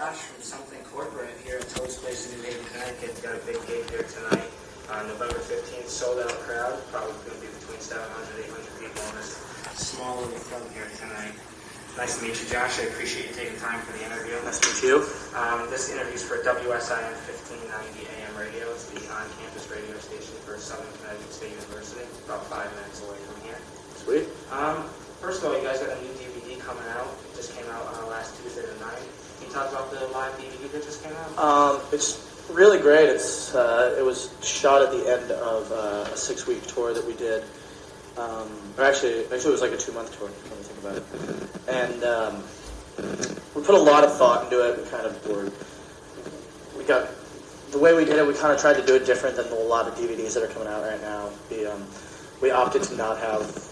Josh from Something Corporate here at Toad's Place in New Haven, Connecticut. Got a big gig here tonight. November 15th, sold out crowd. Probably going to be between 700 800 people in this small little club here tonight. Nice to meet you, Josh. I appreciate you taking time for the interview. Nice to meet you. This interview is for WSIN 1590 AM radio. It's the on-campus radio station for Southern Connecticut State University. About 5 minutes away from here. Sweet. First of all, you guys got a new DVD coming out. It just came out last Tuesday the 9th. Can you talk about the live DVD that just came out? It's really great. It was shot at the end of a 6-week tour that we did. Or actually, it was like a 2-month tour, when you think about it. And we put a lot of thought into it. The way we did it, we kind of tried to do it different than a lot of DVDs that are coming out right now. We opted to not have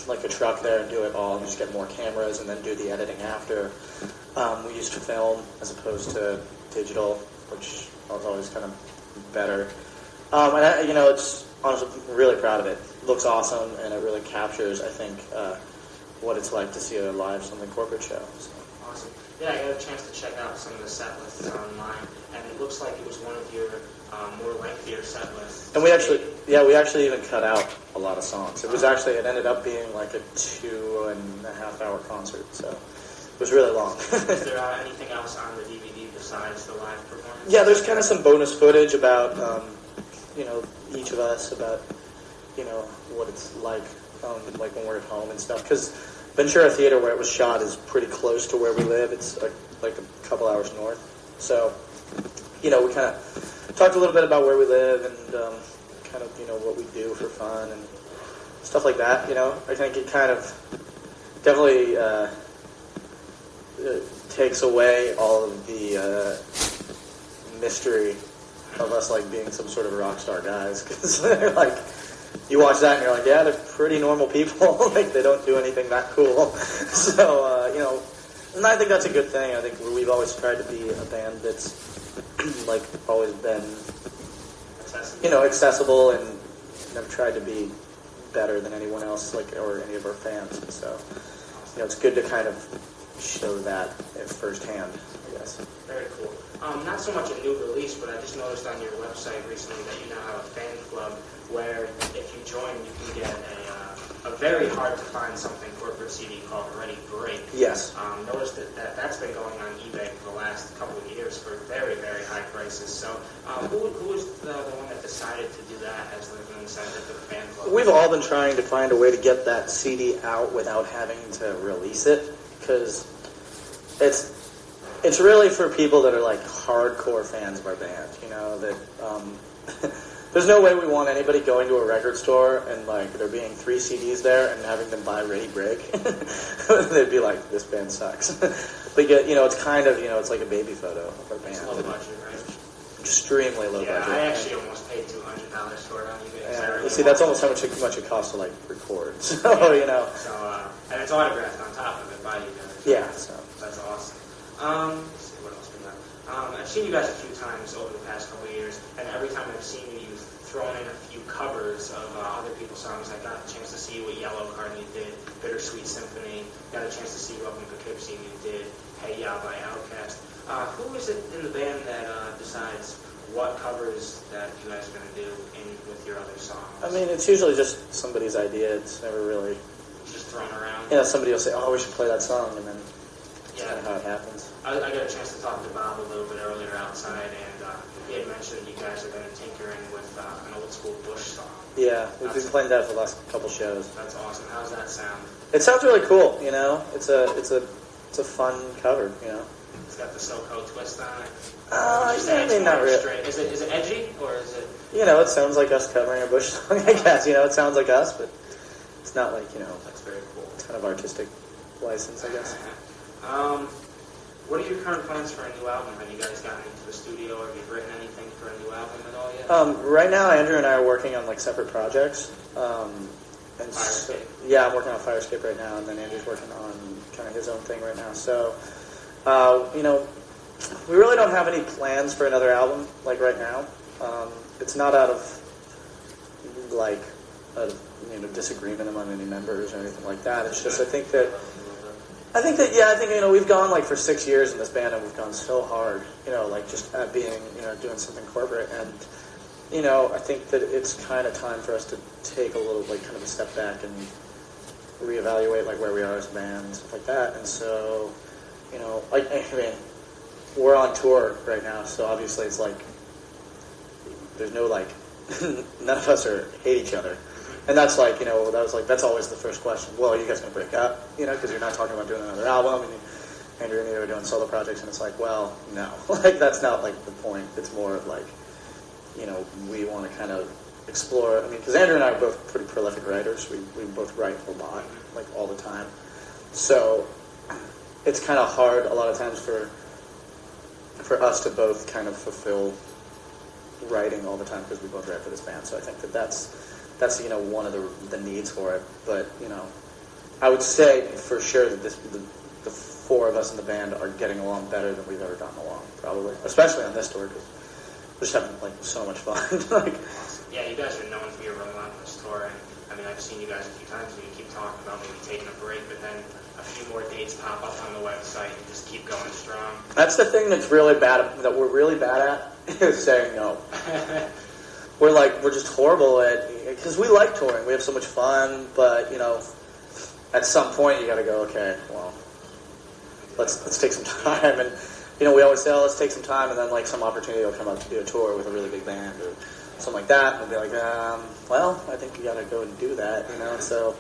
like a truck there and do it all and just get more cameras and then do the editing after. We used film as opposed to digital, which I was always kind of better. And it's honestly, I'm really proud of it. It looks awesome, and it really captures, I think, what it's like to see a live Something Corporate show. So. Awesome. Yeah, I got a chance to check out some of the set lists online, and it looks like it was one of your more lengthier set lists. And we actually even cut out a lot of songs. It ended up being like a 2.5-hour concert, so it was really long. Is there anything else on the DVD besides the live performance? Yeah, there's kind of some bonus footage about, each of us, about, what it's like when we're at home and stuff. Because Ventura Theater, where it was shot, is pretty close to where we live. It's like a couple hours north. So, we kind of talked a little bit about where we live and kind of, what we do for fun and stuff like that, I think it kind of definitely takes away all of the mystery of us, being some sort of rock star guys, because they're you watch that and you're like, yeah, they're pretty normal people. They don't do anything that cool. So, and I think that's a good thing. I think we've always tried to be a band that's, always been, accessible and never tried to be better than anyone else, or any of our fans. So, it's good to kind of show that firsthand, I guess. Very cool. Not so much a new release, but I just noticed on your website recently that you now have a fan club where if you join, you can get a very hard-to-find Something Corporate CD called Ready Break. Yes. Noticed that's been going on eBay for the last couple of years for very, very high prices. So who was the one that decided to do that as an incentive to the fan club? We've all been trying to find a way to get that CD out without having to release it, because it's really for people that are hardcore fans of our band, that there's no way we want anybody going to a record store and there being 3 CDs there and having them buy Ready Break. They'd be like, this band sucks. But it's kind of, it's like a baby photo of our band. It's low budget, right? Extremely low budget. I actually almost paid $200 for it on eBay. Yeah, you see, that's almost how much it costs to record. So, So, and it's autographed on top of it by you guys. Yeah, so. That's awesome. Let's see, what else we got? I've seen you guys a few times over the past couple of years, and every time I've seen you, you've thrown in a few covers of other people's songs. I got a chance to see you at Yellow Card, and you did Bittersweet Symphony. Got a chance to see you up in Poughkeepsie, and you did Hey Ya by Outkast. Who is it in the band that decides what covers that you guys are going to do with your other songs? I mean, it's usually just somebody's idea. It's never really... Just thrown around? Yeah, somebody will say, oh, we should play that song, and then that's kind of how it happens. I got a chance to talk to Bob a little bit earlier outside, and he had mentioned you guys are going to tinker in with an old school Bush song. Yeah, we've been playing that for the last couple shows. That's awesome. How's that sound? It sounds really cool. It's a fun cover. It's got the SoCo twist on it. Not really. Is it edgy or is it? It sounds like us covering a Bush song. I guess it sounds like us, but it's not That's very cool. It's kind of artistic license, I guess. What are your current plans for a new album? Have you guys gotten into the studio, or have you written anything for a new album at all yet? Right now, Andrew and I are working on separate projects. Firescape. Yeah, I'm working on Firescape right now, and then Andrew's working on kind of his own thing right now. So, we really don't have any plans for another album right now. It's not out of disagreement among any members or anything like that. It's just I think that I think we've gone like for 6 years in this band, and we've gone so hard, like just at being, doing something corporate, and I think that it's kind of time for us to take a little, like, kind of a step back and reevaluate like where we are as a band and stuff like that. And so, we're on tour right now, so obviously it's like there's no like none of us hate each other. And that's like, that's always the first question. Well, are you guys going to break up? Because you're not talking about doing another album, and Andrew and you are doing solo projects, and it's like, well, no. Like, that's not, like, the point. It's more of, like, we want to kind of explore. I mean, because Andrew and I are both pretty prolific writers. We both write a lot, like, all the time. So it's kind of hard a lot of times for us to both kind of fulfill writing all the time because we both write for this band. So I think that's one of the needs for it. But, I would say for sure that the four of us in the band are getting along better than we've ever gotten along, probably. Especially on this tour, because we're just having, like, so much fun. Like, yeah, you guys are known for your relentless tour, and, I mean, I've seen you guys a few times, and you keep talking about maybe taking a break, but then a few more dates pop up on the website, and just keep going strong. That's the thing that we're really bad at, is saying no. We're just horrible at, because we like touring, we have so much fun, but, at some point you gotta go, okay, well, let's take some time, and, we always say, oh, let's take some time, and then, like, some opportunity will come up to do a tour with a really big band, or something like that, and we'll be like, well, I think you gotta go and do that, and so,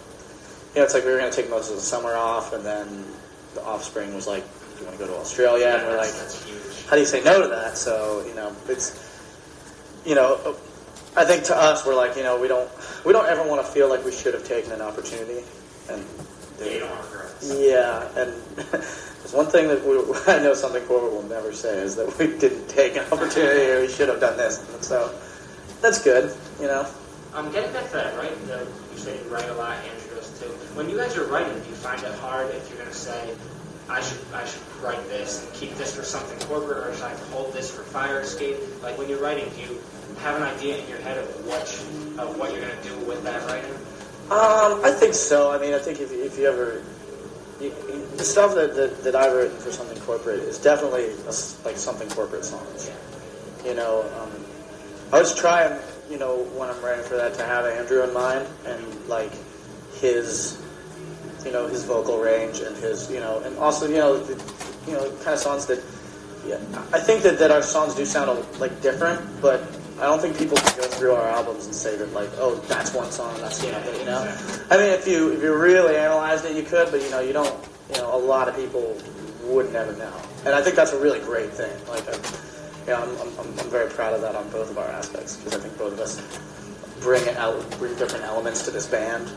it's like we were gonna take most of the summer off, and then the Offspring was like, do you want to go to Australia? Yeah, and we're like, that's huge. How do you say no to that? So, it's, I think to us, we're like, we don't ever want to feel like we should have taken an opportunity. And you don't want to regret it. Yeah, and there's one thing that I know something corporate will never say is that we didn't take an opportunity or we should have done this. And so that's good, Getting back to that, right? You say you write a lot, Andrew does too. When you guys are writing, do you find it hard if you're going to say, I should write this and keep this for something corporate, or should I hold this for Fire Escape? Like, when you're writing, do you have an idea in your head of what you're going to do with that writing? I think so. I mean, I think if you ever... the stuff that I've written for something corporate is definitely like something corporate songs. I was trying, when I'm writing for that, to have Andrew in mind, and like his vocal range and his, and also, kind of songs that, I think that our songs do sound like different, but I don't think people can go through our albums and say that, like, oh, that's one song, that's another, I mean, if you really analyzed it, you could, but, you don't, a lot of people would never know. And I think that's a really great thing. Like, I'm very proud of that on both of our aspects, because I think both of us bring different elements to this band.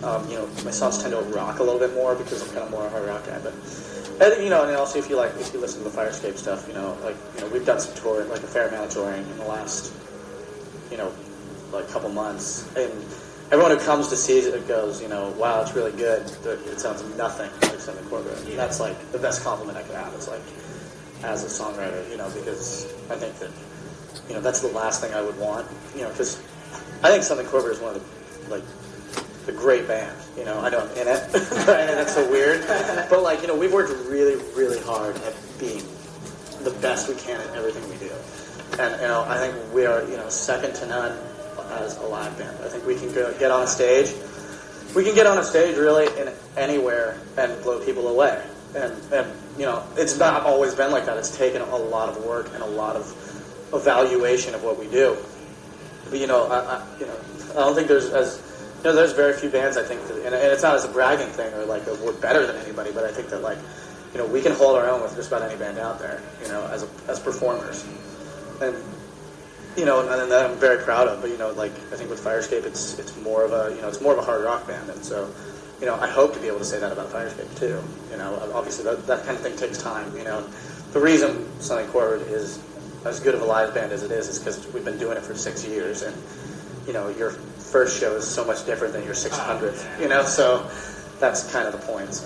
My songs tend to rock a little bit more because I'm kind of more a hard rock guy, but and also if you listen to the Fire Escape stuff, we've done some touring, like a fair amount of touring in the last, like couple months, and everyone who comes to see it goes, wow, it's really good. It sounds nothing like something corporate. And that's like the best compliment I could have. It's like, as a songwriter, because I think that, that's the last thing I would want, because I think something corporate is one of the great band. I know I'm in it, and that's so weird, but we've worked really, really hard at being the best we can at everything we do, and I think we are second to none as a live band. I think we can get on a stage. We can get on a stage really in anywhere and blow people away, and it's not always been like that. It's taken a lot of work and a lot of evaluation of what we do. But I don't think there's there's very few bands, I think, that, and it's not as a bragging thing or like we're better than anybody, but I think that we can hold our own with just about any band out there, as performers, and and that I'm very proud of. But I think with Fire Escape, it's more of a hard rock band, and so I hope to be able to say that about Fire Escape too. Obviously that kind of thing takes time. The reason Something Corporate is as good of a live band as it is because we've been doing it for 6 years, and your first show is so much different than your 600th, so that's kind of the point. So.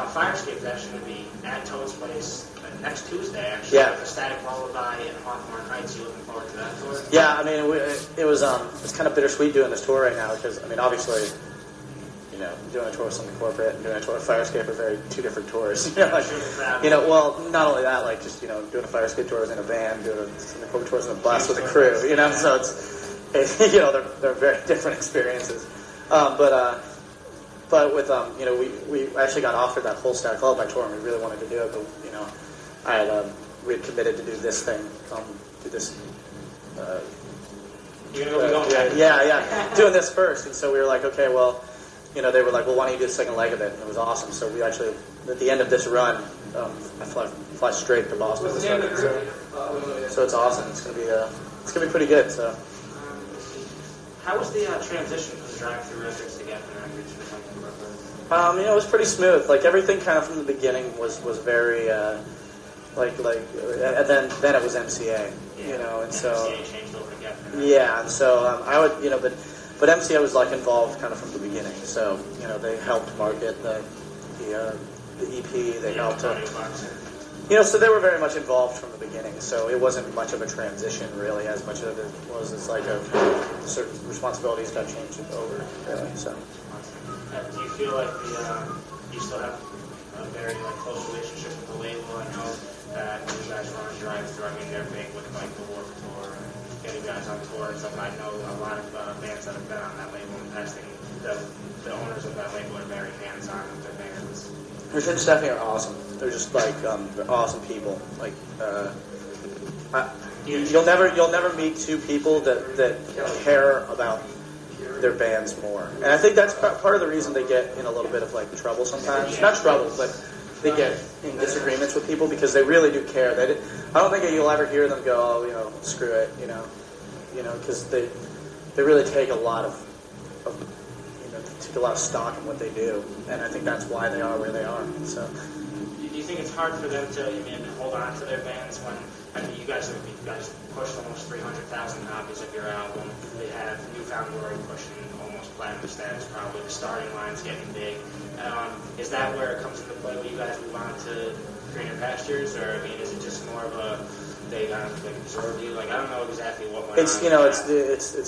Fire Escape is actually going to be at Toad's Place next Tuesday, actually, with a Static Lullaby in Hawthorne Heights. You looking forward to that tour? Yeah, I mean, it's kind of bittersweet doing this tour right now, because, I mean, obviously, doing a tour with something corporate and doing a tour with Firescape are very two different tours. Well, not only that, like just doing a Firescape tour in a van, doing something corporate tours in a bus with a crew. So it's they're very different experiences. But with we actually got offered that whole Stack Lullaby tour, and we really wanted to do it, but we had committed to do this thing, do this. You're gonna go back. Yeah, doing this first, and so we were like, okay, well, they were like, well, why don't you do the second leg of it? And it was awesome. So we actually, at the end of this run, I fly straight to Boston. So it's awesome. It's gonna be pretty good. So. How was the transition from the drive-through records to Geffen Records to becoming corporate? It was pretty smooth. Like everything, kind of from the beginning was very and then it was MCA. And so MCA changed over to Geffen. Right? Yeah, and so I would, but MCA was like involved kind of from the beginning. So they helped market the EP. They helped. So they were very much involved from the beginning. So it wasn't much of a transition really, as much of it was it's like certain responsibilities got changed over really. So. Do you feel like you still have a very close relationship with the label? I know that when you guys run a drive-through, they're big with the Warped Tour and getting guys on tour and stuff. I know a lot of bands that have been on that label in the past. The owners of that label are very hands-on with their bands. Rich and Stephanie are awesome. They're just they're awesome people. You'll never meet two people that care about their bands more. And I think that's part of the reason they get in a little bit of trouble sometimes. Not trouble, but they get in disagreements with people because they really do care. I don't think you'll ever hear them go, oh, screw it, because they really take a lot of take a lot of stock in what they do, and I think that's why they are where they are. So, do you think it's hard for them to hold on to their bands when you guys pushed almost 300,000 copies of your album? They have Newfound Glory pushing almost platinum status, probably the starting line's getting big. Is that where it comes into play when you guys move on to greener pastures, or is it just more of a they kind of absorb you? I don't know exactly what went on. It's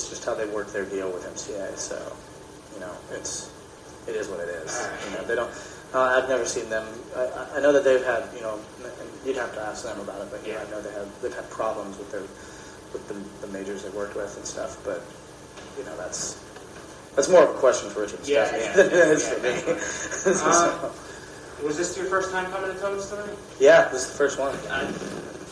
just how they work their deal with MCA. So. It is what it is. They don't. I've never seen them. I know that they've had, and you'd have to ask them about it. But I know they've had problems with the majors they worked with and stuff. But that's more of a question for Richard and Stephanie than it is for me. Was this your first time coming to Toads tonight? Yeah, this is the first one.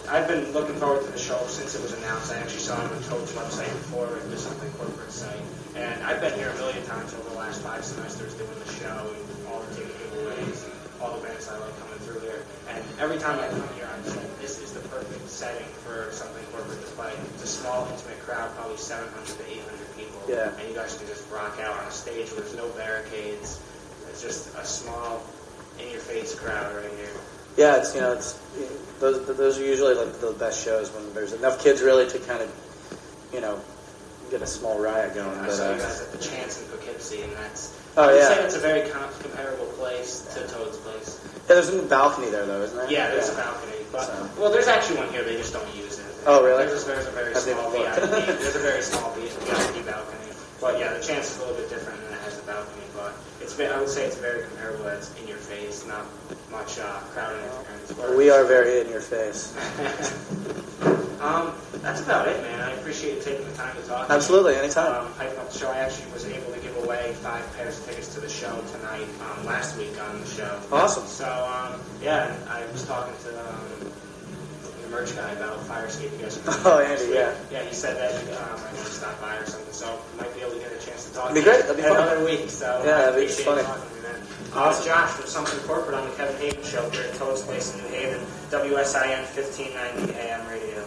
I've been looking forward to the show since it was announced. I actually saw it on Toad's website before it was on the corporate site. And I've been here a million times over the last 5 semesters doing the show and all the ticket giveaways and all the bands I like coming through here. And every time I come here, I'm saying this is the perfect setting for something corporate to play. It's a small, intimate crowd, probably 700 to 800 people. Yeah. And you guys can just rock out on a stage where there's no barricades. It's just a small, in-your-face crowd right here. Yeah, those are usually the best shows when there's enough kids really to kind of, get a small riot going. I saw you guys at the Chance in Poughkeepsie, and that's... Oh, I'd yeah. say it's a very comparable place to Toad's place. Yeah, there's a balcony there, though, isn't there? Yeah, there's a balcony. But, well, there's actually one here. They just don't use it. Oh, really? There's a very small VIP. There's a very small VIP balcony. But, yeah, the Chance is a little bit different, and it has a balcony. But I would say it's very comparable. It's in your face, not much crowd interference. We are very in your face. That's about it, man. I appreciate you taking the time to talk. Absolutely, anytime. Hyping up the show. I actually was able to give away 5 pairs of tickets to the show tonight, last week on the show. Awesome. So, I was talking to the merch guy about Firescape. You guys Oh, Andy, yeah. Yeah, he said that I'm going to stop by or something, so might be able to get a chance to talk That'd be great. That'd be fun. another week. So yeah, that'd be appreciate funny. talking to you, man. Josh from Something Corporate on the Kevin Hagan Show here at Toad's Place in New Haven, WSIN 1590 AM radio.